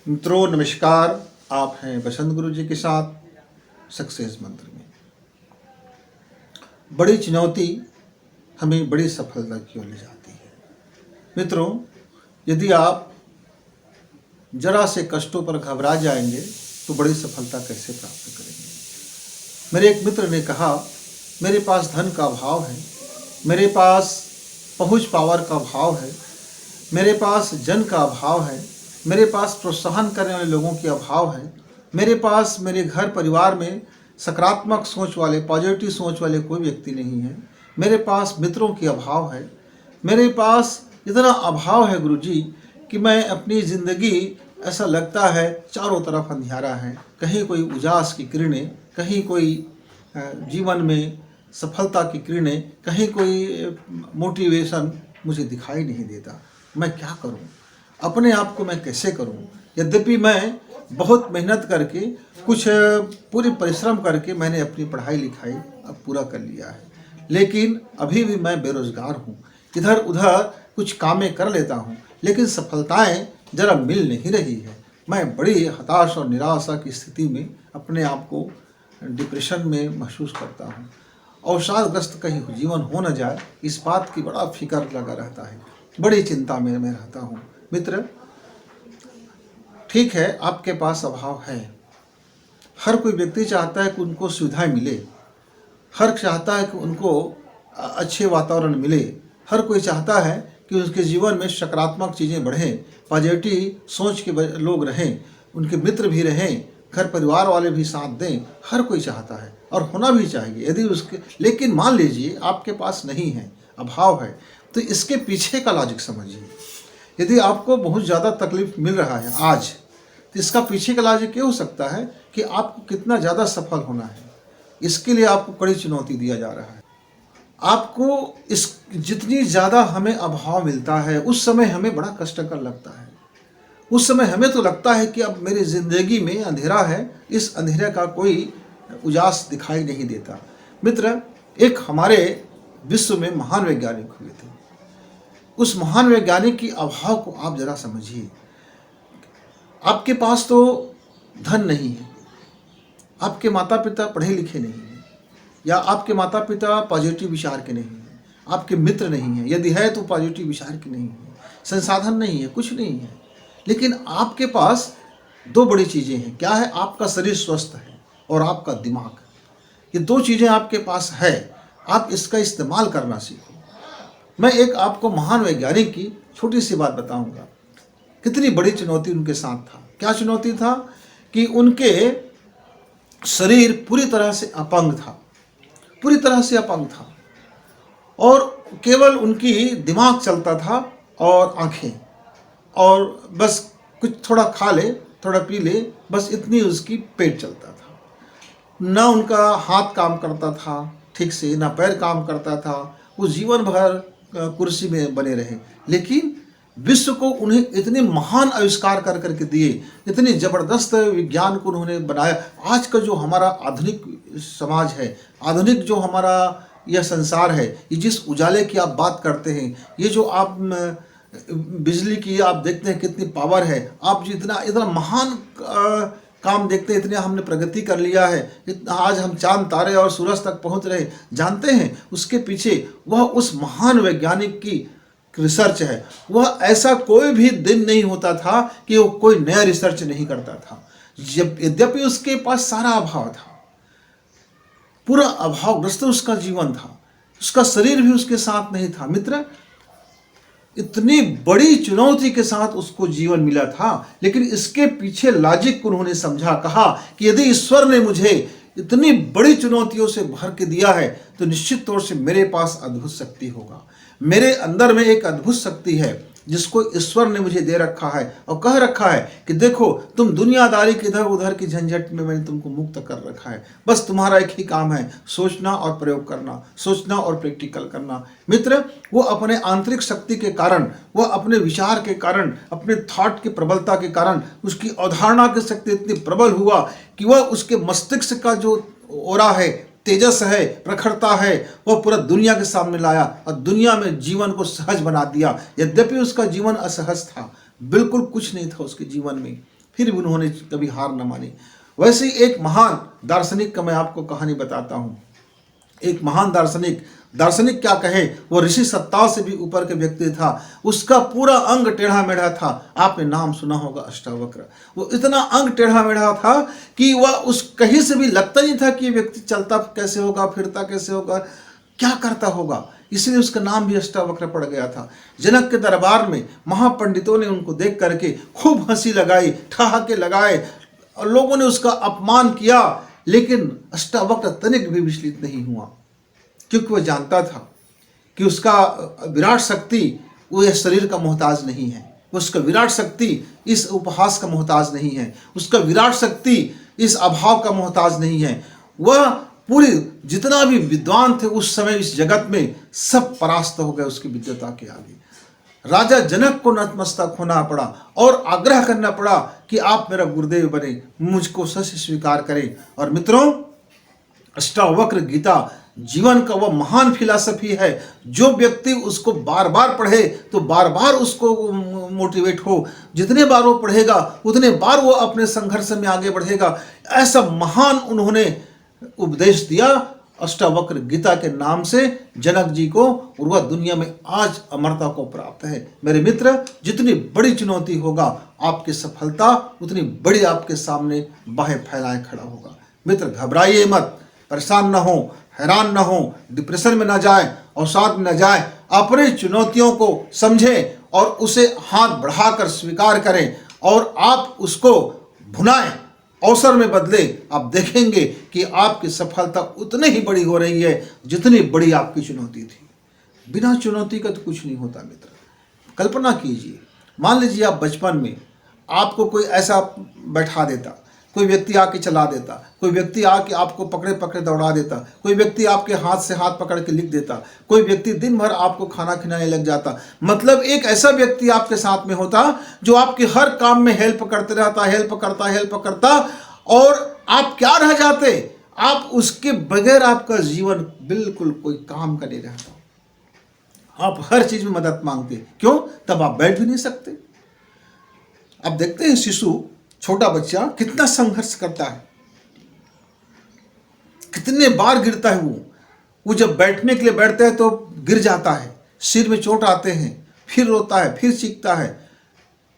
मित्रों नमस्कार। आप हैं बसंत गुरु जी के साथ सक्सेस मंत्र में। बड़ी चुनौती हमें बड़ी सफलता की ओर ले जाती है। मित्रों, यदि आप जरा से कष्टों पर घबरा जाएंगे तो बड़ी सफलता कैसे प्राप्त करेंगे। मेरे एक मित्र ने कहा, मेरे पास धन का अभाव है, मेरे पास पहुंच पावर का अभाव है, मेरे पास जन का अभाव है, मेरे पास प्रोत्साहन करने वाले लोगों की अभाव है, मेरे पास मेरे घर परिवार में सकारात्मक सोच वाले, पॉजिटिव सोच वाले कोई व्यक्ति नहीं है, मेरे पास मित्रों की अभाव है, मेरे पास इतना अभाव है गुरुजी कि मैं अपनी ज़िंदगी ऐसा लगता है चारों तरफ अंधियारा है, कहीं कोई उजास की किरणें, कहीं कोई जीवन में सफलता की किरणें, कहीं कोई मोटिवेशन मुझे दिखाई नहीं देता। मैं क्या करूं? अपने आप को मैं कैसे करूं? यद्यपि मैं बहुत मेहनत करके कुछ पूरी परिश्रम करके मैंने अपनी पढ़ाई लिखाई अब पूरा कर लिया है, लेकिन अभी भी मैं बेरोजगार हूं। इधर उधर कुछ कामें कर लेता हूं, लेकिन सफलताएं जरा मिल नहीं रही है। मैं बड़ी हताश और निराशा की स्थिति में अपने आप को डिप्रेशन में महसूस करता हूँ। अवसादग्रस्त कहीं जीवन हो न जाए, इस बात की बड़ा फिक्र लगा रहता है। बड़ी चिंता में मैं रहता हूँ। मित्र, ठीक है, आपके पास अभाव है। हर कोई व्यक्ति चाहता है कि उनको सुविधाएं मिले, हर चाहता है कि उनको अच्छे वातावरण मिले, हर कोई चाहता है कि उसके जीवन में सकारात्मक चीज़ें बढ़ें, पॉजिटिव सोच के लोग रहें, उनके मित्र भी रहें, घर परिवार वाले भी साथ दें। हर कोई चाहता है और होना भी चाहिए यदि उसके, लेकिन मान लीजिए आपके पास नहीं है, अभाव है, तो इसके पीछे का लॉजिक समझिए। यदि आपको बहुत ज़्यादा तकलीफ मिल रहा है आज, तो इसका पीछे का लॉजिक ये हो सकता है कि आपको कितना ज़्यादा सफल होना है। इसके लिए आपको कड़ी चुनौती दिया जा रहा है। आपको इस जितनी ज़्यादा हमें अभाव मिलता है उस समय हमें बड़ा कष्टकर लगता है। उस समय हमें तो लगता है कि अब मेरी ज़िंदगी में अंधेरा है, इस अंधेरे का कोई उजास दिखाई नहीं देता। मित्र, एक हमारे विश्व में महान वैज्ञानिक हुए थे। उस महान वैज्ञानिक की अभाव को आप जरा समझिए। आपके पास तो धन नहीं है, आपके माता पिता पढ़े लिखे नहीं हैं, या आपके माता पिता पॉजिटिव विचार के नहीं हैं, आपके मित्र नहीं हैं, यदि है तो पॉजिटिव विचार के नहीं हैं, संसाधन नहीं है, कुछ नहीं है, लेकिन आपके पास दो बड़ी चीज़ें हैं। क्या है? आपका शरीर स्वस्थ है और आपका दिमाग। ये दो चीज़ें आपके पास है, आप इसका इस्तेमाल करना सीखो। मैं एक आपको महान वैज्ञानिक की छोटी सी बात बताऊंगा। कितनी बड़ी चुनौती उनके साथ था। क्या चुनौती था? कि उनके शरीर पूरी तरह से अपंग था, पूरी तरह से अपंग था, और केवल उनकी दिमाग चलता था और आंखें, और बस कुछ थोड़ा खा ले, थोड़ा पी ले, बस इतनी उसकी पेट चलता था। ना उनका हाथ काम करता था ठीक से, ना पैर काम करता था। वो जीवन भर कुर्सी में बने रहे, लेकिन विश्व को उन्हें इतने महान आविष्कार कर करके दिए, इतनी ज़बरदस्त विज्ञान को उन्होंने बनाया। आज का जो हमारा आधुनिक समाज है, आधुनिक जो हमारा यह संसार है, ये जिस उजाले की आप बात करते हैं, ये जो आप बिजली की आप देखते हैं कितनी पावर है, आप जितना इतना महान काम देखते हैं, इतने हमने प्रगति कर लिया है, इतना आज हम चांद तारे और सूरज तक पहुंच रहे। जानते हैं उसके पीछे वह उस महान वैज्ञानिक की रिसर्च है। वह ऐसा कोई भी दिन नहीं होता था कि वो कोई नया रिसर्च नहीं करता था। जब यद्यपि उसके पास सारा अभाव था, पूरा अभावग्रस्त उसका जीवन था, उसका शरीर भी उसके साथ नहीं था। मित्र, इतनी बड़ी चुनौती के साथ उसको जीवन मिला था, लेकिन इसके पीछे लॉजिक उन्होंने समझा। कहा कि यदि ईश्वर ने मुझे इतनी बड़ी चुनौतियों से भर के दिया है तो निश्चित तौर से मेरे पास अद्भुत शक्ति होगा। मेरे अंदर में एक अद्भुत शक्ति है जिसको ईश्वर ने मुझे दे रखा है, और कह रखा है कि देखो, तुम दुनियादारी के इधर उधर की झंझट में मैंने तुमको मुक्त कर रखा है। बस तुम्हारा एक ही काम है, सोचना और प्रयोग करना, सोचना और प्रैक्टिकल करना। मित्र, वो अपने आंतरिक शक्ति के कारण, वह अपने विचार के कारण, अपने थॉट की प्रबलता के कारण, उसकी अवधारणा की शक्ति इतनी प्रबल हुआ कि वह उसके मस्तिष्क का जो ओरा है, तेजस है, प्रखरता है, वह पूरा दुनिया के सामने लाया और दुनिया में जीवन को सहज बना दिया। यद्यपि उसका जीवन असहज था, बिल्कुल कुछ नहीं था उसके जीवन में, फिर भी उन्होंने कभी हार न मानी। वैसे ही एक महान दार्शनिक का मैं आपको कहानी बताता हूँ। एक महान दार्शनिक क्या कहे, वो ऋषि सत्ता से भी ऊपर के व्यक्ति था। उसका पूरा अंग टेढ़ा मेढ़ा था। आपने नाम सुना होगा अष्टावक्र। वो इतना अंग टेढ़ा मेढ़ा था कि वह उस कहीं से भी लगता नहीं था कि ये व्यक्ति चलता कैसे होगा, फिरता कैसे होगा, क्या करता होगा। इसलिए उसका नाम भी अष्टावक्र पड़ गया था। जनक के दरबार में महापंडितों ने उनको देख करके खूब हंसी लगाई, ठहाके लगाए और लोगों ने उसका अपमान किया, लेकिन अष्टावक्र तनिक भी विचलित नहीं हुआ, क्योंकि वह जानता था कि उसका विराट शक्ति वो इस शरीर का मोहताज नहीं है, उसका विराट शक्ति इस उपहास का मोहताज नहीं है, उसका विराट शक्ति इस अभाव का मोहताज नहीं है। वह पूरी जितना भी विद्वान थे उस समय इस जगत में, सब परास्त हो गए उसकी विद्वता के आगे। राजा जनक को नतमस्तक होना पड़ा और आग्रह करना पड़ा कि आप मेरा गुरुदेव बने, मुझको सच स्वीकार करें। और मित्रों, अष्टावक्र गीता जीवन का वह महान फिलॉसफी है। जो व्यक्ति उसको बार बार पढ़े तो बार बार उसको मोटिवेट हो, जितने बार वो पढ़ेगा उतने बार वो अपने संघर्ष में आगे बढ़ेगा। ऐसा महान उन्होंने उपदेश दिया अष्टावक्र गीता के नाम से जनक जी को, और वह दुनिया में आज अमरता को प्राप्त है। मेरे मित्र, जितनी बड़ी चुनौती होगा आपकी सफलता उतनी बड़ी आपके सामने बाहें फैलाए खड़ा होगा। मित्र, घबराइए मत, परेशान न हो, हैरान न हो, डिप्रेशन में न जाए और साथ में न जाए। अपनी चुनौतियों को समझें और उसे हाथ बढ़ाकर स्वीकार करें और आप उसको भुनाएं, अवसर में बदले। आप देखेंगे कि आपकी सफलता उतनी ही बड़ी हो रही है जितनी बड़ी आपकी चुनौती थी। बिना चुनौती का तो कुछ नहीं होता मित्र। कल्पना कीजिए, मान लीजिए आप बचपन में आपको कोई ऐसा बैठा देता, कोई व्यक्ति आके चला देता, कोई व्यक्ति आके आपको पकड़े पकड़े दौड़ा देता, कोई व्यक्ति आपके हाथ से हाथ पकड़ के लिख देता, कोई व्यक्ति दिन भर आपको खाना खिलाने लग जाता। मतलब एक ऐसा व्यक्ति आपके साथ में होता जो आपके हर काम में हेल्प करते रहता, हेल्प करता, और आप क्या रह जाते, आप उसके बगैर आपका जीवन बिल्कुल कोई काम का नहीं रहता। आप हर चीज में मदद मांगते। क्यों? तब आप बैठ भी नहीं सकते। अब देखते हैं शिशु, छोटा बच्चा कितना संघर्ष करता है, कितने बार गिरता है। वो जब बैठने के लिए बैठता है तो गिर जाता है, सिर में चोट आते हैं, फिर रोता है, फिर चीखता है,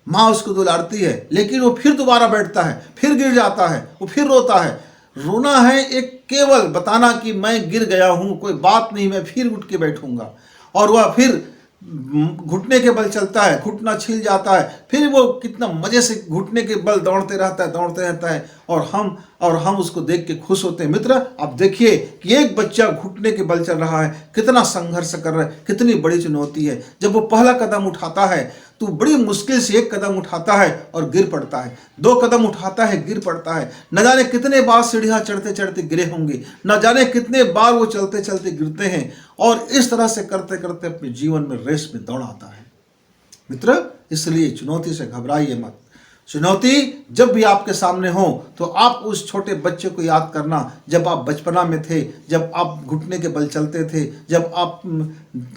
माँ उसको दुलारती है, लेकिन वो फिर दोबारा बैठता है, फिर गिर जाता है, वो फिर रोता है। रोना है एक केवल बताना कि मैं गिर गया हूँ, कोई बात नहीं, मैं फिर उठ के बैठूंगा। और वह फिर घुटने के बल चलता है, घुटना छिल जाता है, फिर वो कितना मजे से घुटने के बल दौड़ते रहता है और हम उसको देख के खुश होते हैं। मित्र, आप देखिए कि एक बच्चा घुटने के बल चल रहा है, कितना संघर्ष कर रहा है, कितनी बड़ी चुनौती है। जब वो पहला कदम उठाता है तो बड़ी मुश्किल से एक कदम उठाता है और गिर पड़ता है, 2 कदम उठाता है, गिर पड़ता है। न जाने कितने बार सीढ़ियां चढ़ते चढ़ते गिरे होंगे, न जाने कितने बार वो चलते चलते गिरते हैं, और इस तरह से करते करते अपने जीवन में रेस में दौड़ आता है। मित्र, इसलिए चुनौती से घबराइए मत। चुनौती जब भी आपके सामने हो तो आप उस छोटे बच्चे को याद करना, जब आप बचपना में थे, जब आप घुटने के बल चलते थे, जब आप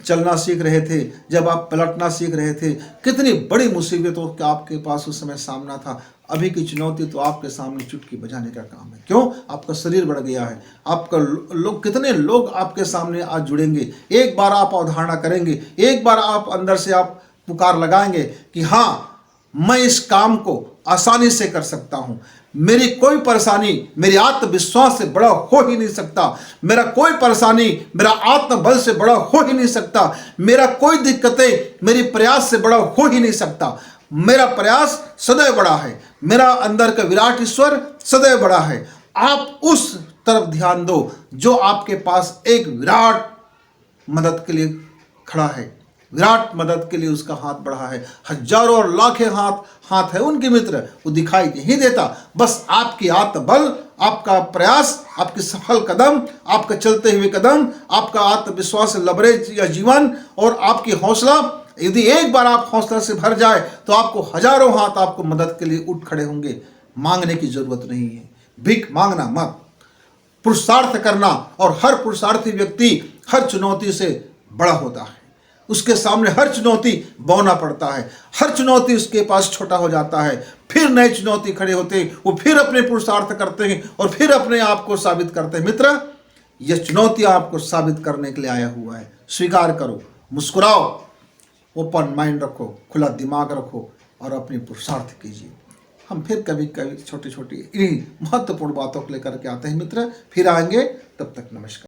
चलना सीख रहे थे, जब आप पलटना सीख रहे थे, कितनी बड़ी मुसीबतों का आपके पास उस समय सामना था। अभी की चुनौती तो आपके सामने चुटकी बजाने का काम है। क्यों? आपका शरीर बढ़ गया है, आपका लोग, कितने लोग आपके सामने आज जुड़ेंगे। एक बार आप अवधारणा करेंगे, एक बार आप अंदर से आप पुकार लगाएंगे कि हाँ, मैं इस काम को आसानी से कर सकता हूं, मेरी कोई परेशानी मेरी आत्मविश्वास से बड़ा हो ही नहीं सकता, मेरा कोई परेशानी मेरा आत्मबल से बड़ा हो ही नहीं सकता, मेरा कोई दिक्कतें मेरी प्रयास से बड़ा हो ही नहीं सकता। मेरा प्रयास सदैव बड़ा है, मेरा अंदर का विराट ईश्वर सदैव बड़ा है। आप उस तरफ ध्यान दो जो आपके पास एक विराट मदद के लिए खड़ा है, विराट मदद के लिए उसका हाथ बढ़ा है। हजारों और लाखें हाथ है उनके मित्र, वो दिखाई नहीं देता। बस आपकी आत्मबल, आपका प्रयास, आपके सफल कदम, आपका चलते हुए कदम, आपका आत्मविश्वास लबरेज या जीवन और आपकी हौसला, यदि एक बार आप हौसला से भर जाए तो आपको हजारों हाथ आपको मदद के लिए उठ खड़े होंगे। मांगने की जरूरत नहीं है, भीख मांगना मत, पुरुषार्थ करना। और हर पुरुषार्थी व्यक्ति हर चुनौती से बड़ा होता है, उसके सामने हर चुनौती बौना पड़ता है, हर चुनौती उसके पास छोटा हो जाता है, फिर फिर नई चुनौती खड़े होते हैं, वो फिर अपने पुरुषार्थ करते हैं और फिर अपने आप को साबित करते हैं। मित्र, यह चुनौती आपको साबित करने के लिए आया हुआ है। स्वीकार करो, मुस्कुराओ, ओपन माइंड रखो, खुला दिमाग रखो और अपनी पुरुषार्थ कीजिए। हम फिर कभी कभी छोटी छोटी इन्हीं महत्वपूर्ण बातों को लेकर के आते हैं मित्र, फिर आएंगे। तब तक नमस्कार।